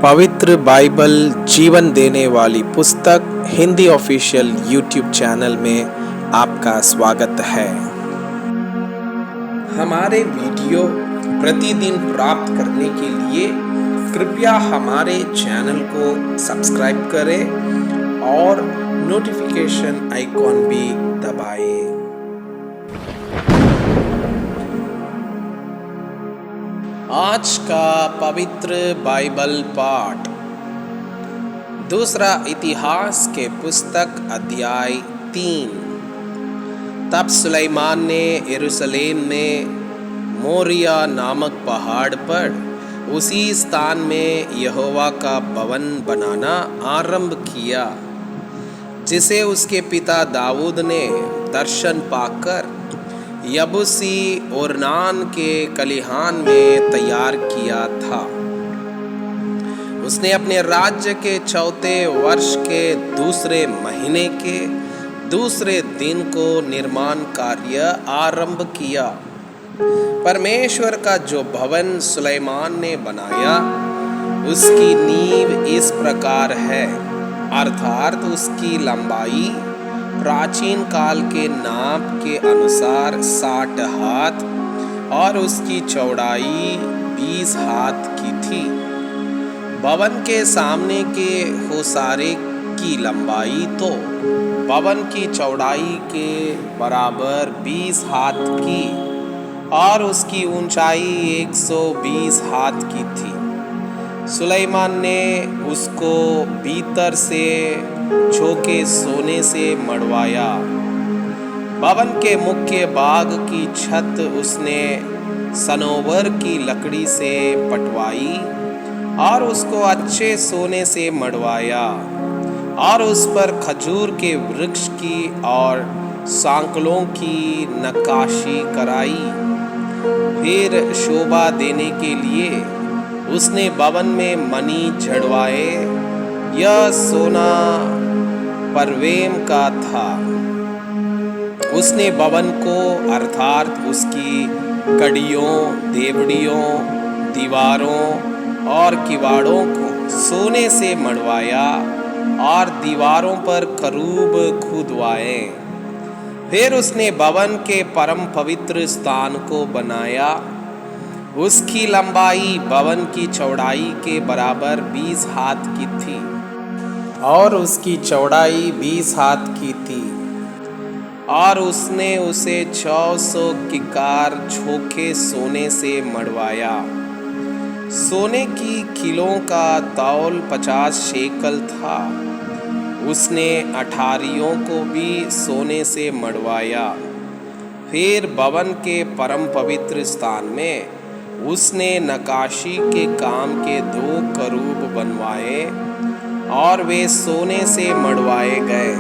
पवित्र बाइबल जीवन देने वाली पुस्तक हिंदी ऑफिशियल यूट्यूब चैनल में आपका स्वागत है। हमारे वीडियो प्रतिदिन प्राप्त करने के लिए कृपया हमारे चैनल को सब्सक्राइब करें और नोटिफिकेशन आइकॉन भी दबाएं। आज का पवित्र बाइबल पाठ दूसरा इतिहास के पुस्तक अध्याय 3। तब सुलेमान ने यरूशलेम में मोरिया नामक पहाड़ पर उसी स्थान में यहोवा का भवन बनाना आरंभ किया, जिसे उसके पिता दाऊद ने दर्शन पाकर यबूसी ओर्नान के कलिहान में तैयार किया था। उसने अपने राज्य के चौथे वर्ष के दूसरे महीने के दूसरे दिन को निर्माण कार्य आरंभ किया। परमेश्वर का जो भवन सुलेमान ने बनाया, उसकी नींव इस प्रकार है, अर्थात उसकी लंबाई प्राचीन काल के नाप के अनुसार 60 हाथ और उसकी चौड़ाई 20 हाथ की थी। भवन के सामने के होसारे की लंबाई तो भवन की चौड़ाई के बराबर 20 हाथ की और उसकी ऊंचाई 120 हाथ की थी। सुलेमान ने उसको भीतर से चौके सोने से मढ़वाया। भवन के मुख्य भाग की छत उसने सनोवर की लकड़ी से पटवाई और उसको अच्छे सोने से मढ़वाया और उस पर खजूर के वृक्ष की और सांकलों की नक्काशी कराई। फिर शोभा देने के लिए उसने भवन में मणि जड़वाए। यह सोना परवेम का था। उसने भवन को अर्थात उसकी कड़ियों, देवड़ियों, दीवारों और किवाड़ों को सोने से मढ़वाया और दीवारों पर करूब खुदवाए। फिर उसने भवन के परम पवित्र स्थान को बनाया। उसकी लंबाई भवन की चौड़ाई के बराबर 20 हाथ की थी और उसकी चौड़ाई 20 हाथ की थी और उसने उसे 600 किकार छोखे सोने से मढ़वाया। सोने की किलों का तौल 50 शेकल था। उसने अठारियों को भी सोने से मढ़वाया। फिर भवन के परम पवित्र स्थान में उसने नक्काशी के काम के 2 करूब बनवाए और वे सोने से मढ़वाए गए।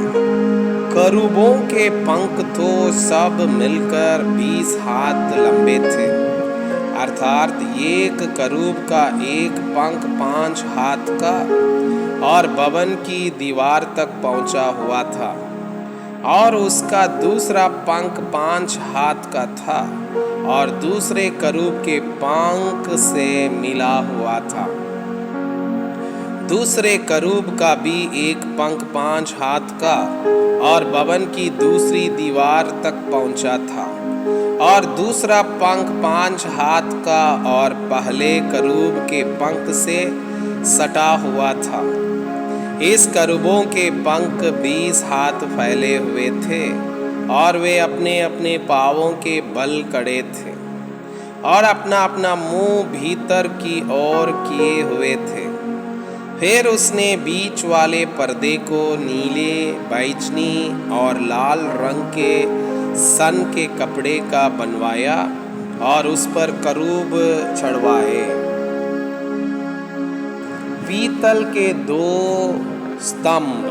करूबों के पंख तो सब मिलकर 20 हाथ लंबे थे, अर्थात एक करूब का एक पंख 5 हाथ का और भवन की दीवार तक पहुंचा हुआ था और उसका दूसरा पंख 5 हाथ का था और दूसरे करूब के पंख से मिला हुआ था। दूसरे करूब का भी एक पंख 5 हाथ का और भवन की दूसरी दीवार तक पहुंचा था और दूसरा पंख 5 हाथ का और पहले करूब के पंख से सटा हुआ था। इस करूबों के पंख 20 हाथ फैले हुए थे और वे अपने अपने पांवों के बल कड़े थे और अपना अपना मुंह भीतर की ओर किए हुए थे। फिर उसने बीच वाले पर्दे को नीले, बैजनी और लाल रंग के सन के कपड़े का बनवाया और उस पर करूब चढ़वाए। पीतल के 2 स्तंभ।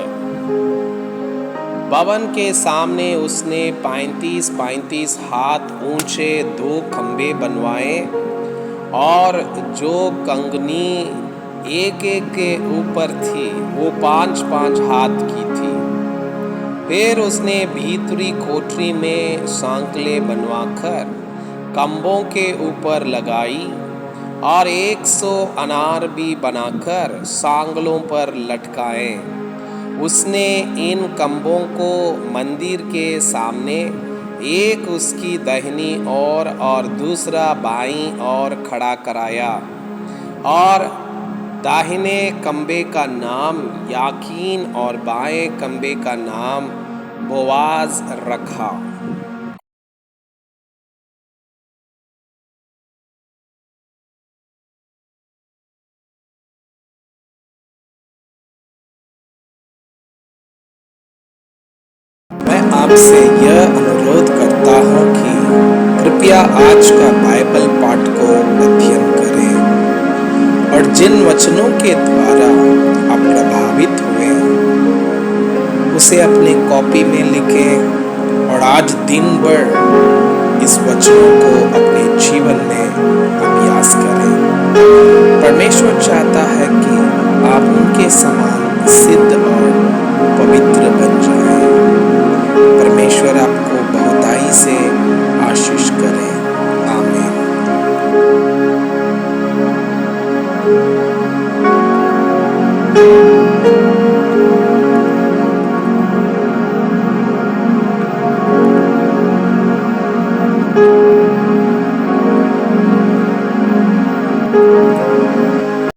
भवन के सामने उसने 35-35 हाथ ऊंचे 2 खंबे बनवाए और जो कंगनी एक एक के ऊपर थी वो 5-5 हाथ की थी। फिर उसने भीतरी कोठरी में सांकलें बनवाकर खंभों के ऊपर लगाई और 100 अनार भी बनाकर सांगलों पर लटकाए। उसने इन कम्बों को मंदिर के सामने, एक उसकी दाहिनी ओर और दूसरा बाईं ओर खड़ा कराया, और दाहिने कम्बे का नाम याकीन और बाएं कम्बे का नाम बोआज रखा। मैं आपसे यह अनुरोध करता हूँ कि कृपया आज का बाइबल पाठ को अध्ययन करें और जिन वचनों के द्वारा आप प्रभावित हुए उसे अपनी कॉपी में लिखें और आज दिन भर इस वचनों को अपने जीवन में अभ्यास करें। परमेश्वर चाहता है कि आप उनके समान सिद्ध